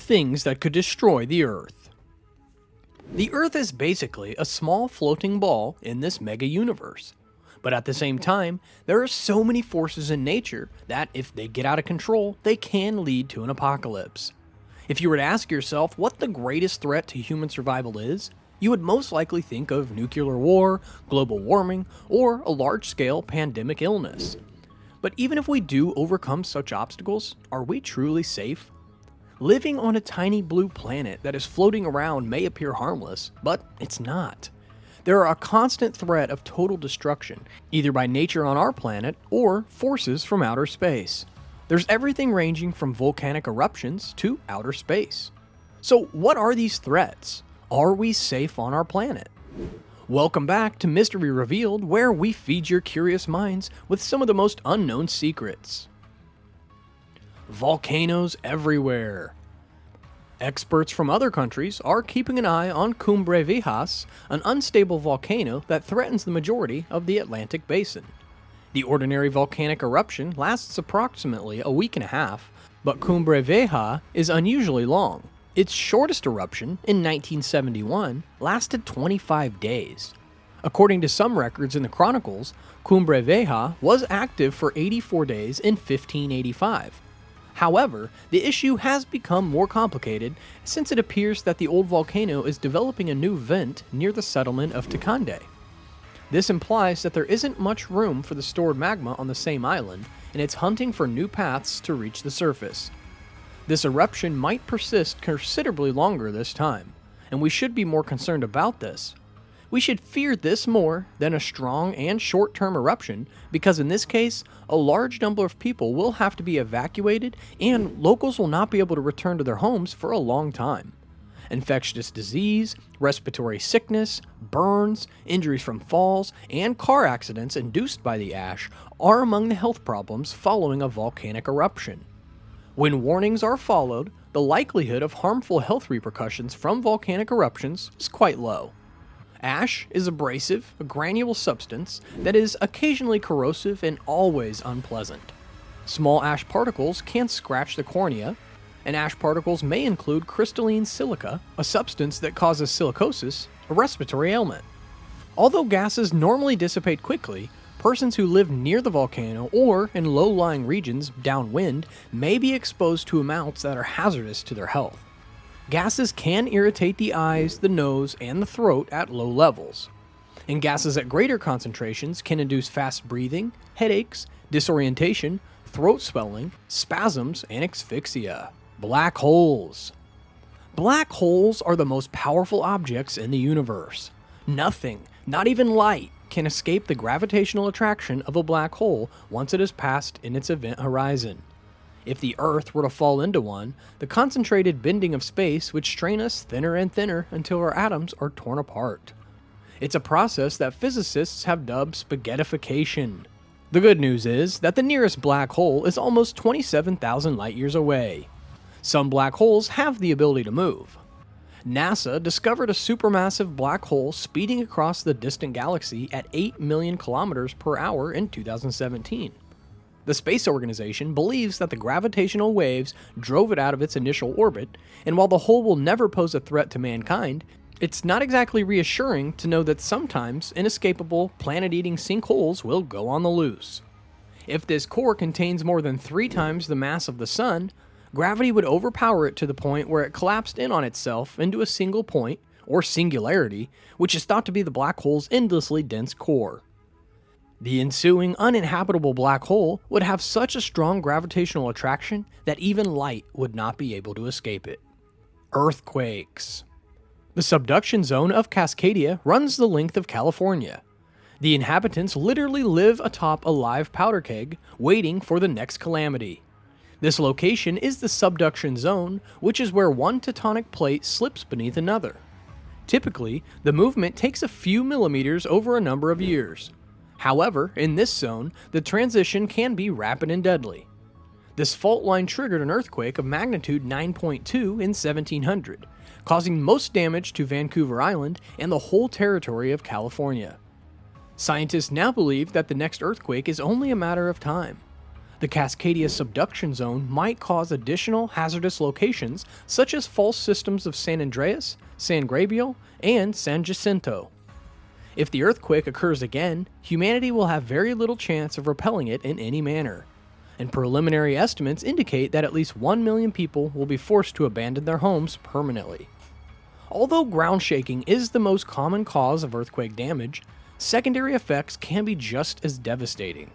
things that could destroy the Earth. The Earth is basically a small floating ball in this mega universe. But at the same time, there are so many forces in nature that if they get out of control, they can lead to an apocalypse. If you were to ask yourself what the greatest threat to human survival is, you would most likely think of nuclear war, global warming, or a large-scale pandemic illness. But even if we do overcome such obstacles, are we truly safe? Living on a tiny blue planet that is floating around may appear harmless, but it's not. There are a constant threat of total destruction, either by nature on our planet or forces from outer space. There's everything ranging from volcanic eruptions to outer space. So what are these threats? Are we safe on our planet? Welcome back to Mystery Revealed, where we feed your curious minds with some of the most unknown secrets. Volcanoes everywhere. Experts from other countries are keeping an eye on Cumbre Viejas, an unstable volcano that threatens the majority of the Atlantic basin. The ordinary volcanic eruption lasts approximately a week and a half, but Cumbre Vieja is unusually long. Its shortest eruption, in 1971, lasted 25 days. According to some records in the chronicles, Cumbre Vieja was active for 84 days in 1585. However, the issue has become more complicated since it appears that the old volcano is developing a new vent near the settlement of Tecande. This implies that there isn't much room for the stored magma on the same island, and it's hunting for new paths to reach the surface. This eruption might persist considerably longer this time, and we should be more concerned about this. We should fear this more than a strong and short-term eruption because in this case, a large number of people will have to be evacuated and locals will not be able to return to their homes for a long time. Infectious disease, respiratory sickness, burns, injuries from falls, and car accidents induced by the ash are among the health problems following a volcanic eruption. When warnings are followed, the likelihood of harmful health repercussions from volcanic eruptions is quite low. Ash is abrasive, a granule substance that is occasionally corrosive and always unpleasant. Small ash particles can scratch the cornea, and ash particles may include crystalline silica, a substance that causes silicosis, a respiratory ailment. Although gases normally dissipate quickly, persons who live near the volcano or in low-lying regions downwind may be exposed to amounts that are hazardous to their health. Gases can irritate the eyes, the nose, and the throat at low levels. And gases at greater concentrations can induce fast breathing, headaches, disorientation, throat swelling, spasms, and asphyxia. Black holes. Black holes are the most powerful objects in the universe. Nothing, not even light, can escape the gravitational attraction of a black hole once it has passed in its event horizon. If the Earth were to fall into one, the concentrated bending of space would strain us thinner and thinner until our atoms are torn apart. It's a process that physicists have dubbed spaghettification. The good news is that the nearest black hole is almost 27,000 light-years away. Some black holes have the ability to move. NASA discovered a supermassive black hole speeding across the distant galaxy at 8 million kilometers per hour in 2017. The space organization believes that the gravitational waves drove it out of its initial orbit, and while the hole will never pose a threat to mankind, it's not exactly reassuring to know that sometimes inescapable, planet-eating sinkholes will go on the loose. If this core contains more than 3 times the mass of the Sun, gravity would overpower it to the point where it collapsed in on itself into a single point, or singularity, which is thought to be the black hole's endlessly dense core. The ensuing uninhabitable black hole would have such a strong gravitational attraction that even light would not be able to escape it. Earthquakes. The subduction zone of Cascadia runs the length of California. The inhabitants literally live atop a live powder keg, waiting for the next calamity. This location is the subduction zone, which is where one tectonic plate slips beneath another. Typically, the movement takes a few millimeters over a number of years. However, in this zone, the transition can be rapid and deadly. This fault line triggered an earthquake of magnitude 9.2 in 1700, causing most damage to Vancouver Island and the whole territory of California. Scientists now believe that the next earthquake is only a matter of time. The Cascadia subduction zone might cause additional hazardous locations such as fault systems of San Andreas, San Gabriel, and San Jacinto. If the earthquake occurs again, humanity will have very little chance of repelling it in any manner, and preliminary estimates indicate that at least 1 million people will be forced to abandon their homes permanently. Although ground shaking is the most common cause of earthquake damage, secondary effects can be just as devastating.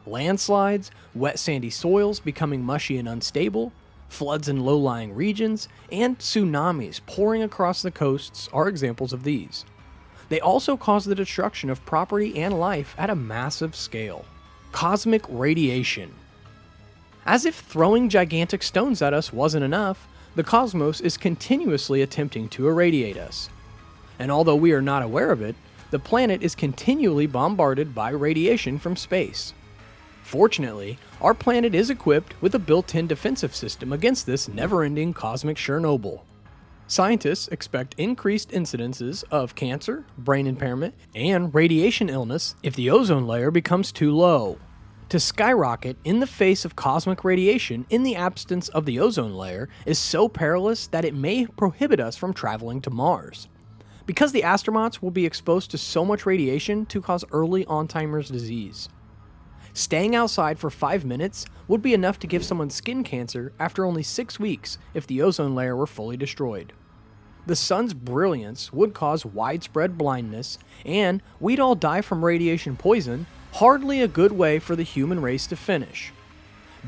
Landslides, wet sandy soils becoming mushy and unstable, floods in low-lying regions, and tsunamis pouring across the coasts are examples of these. They also cause the destruction of property and life at a massive scale. Cosmic radiation. As if throwing gigantic stones at us wasn't enough, the cosmos is continuously attempting to irradiate us. And although we are not aware of it, the planet is continually bombarded by radiation from space. Fortunately, our planet is equipped with a built-in defensive system against this never-ending cosmic Chernobyl. Scientists expect increased incidences of cancer, brain impairment, and radiation illness if the ozone layer becomes too low. To skyrocket in the face of cosmic radiation in the absence of the ozone layer is so perilous that it may prohibit us from traveling to Mars, because the astronauts will be exposed to so much radiation to cause early Alzheimer's disease. Staying outside for 5 minutes would be enough to give someone skin cancer after only 6 weeks if the ozone layer were fully destroyed. The sun's brilliance would cause widespread blindness, and we'd all die from radiation poison, hardly a good way for the human race to finish.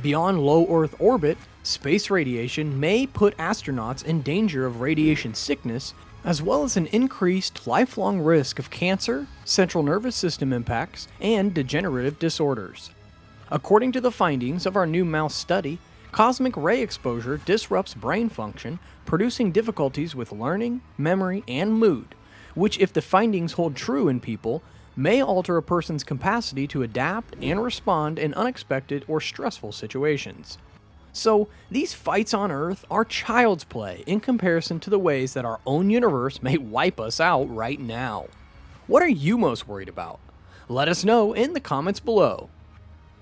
Beyond low Earth orbit, space radiation may put astronauts in danger of radiation sickness, as well as an increased lifelong risk of cancer, central nervous system impacts, and degenerative disorders. According to the findings of our new mouse study, cosmic ray exposure disrupts brain function, producing difficulties with learning, memory, and mood, which, if the findings hold true in people, may alter a person's capacity to adapt and respond in unexpected or stressful situations. So, these fights on Earth are child's play in comparison to the ways that our own universe may wipe us out right now. What are you most worried about? Let us know in the comments below.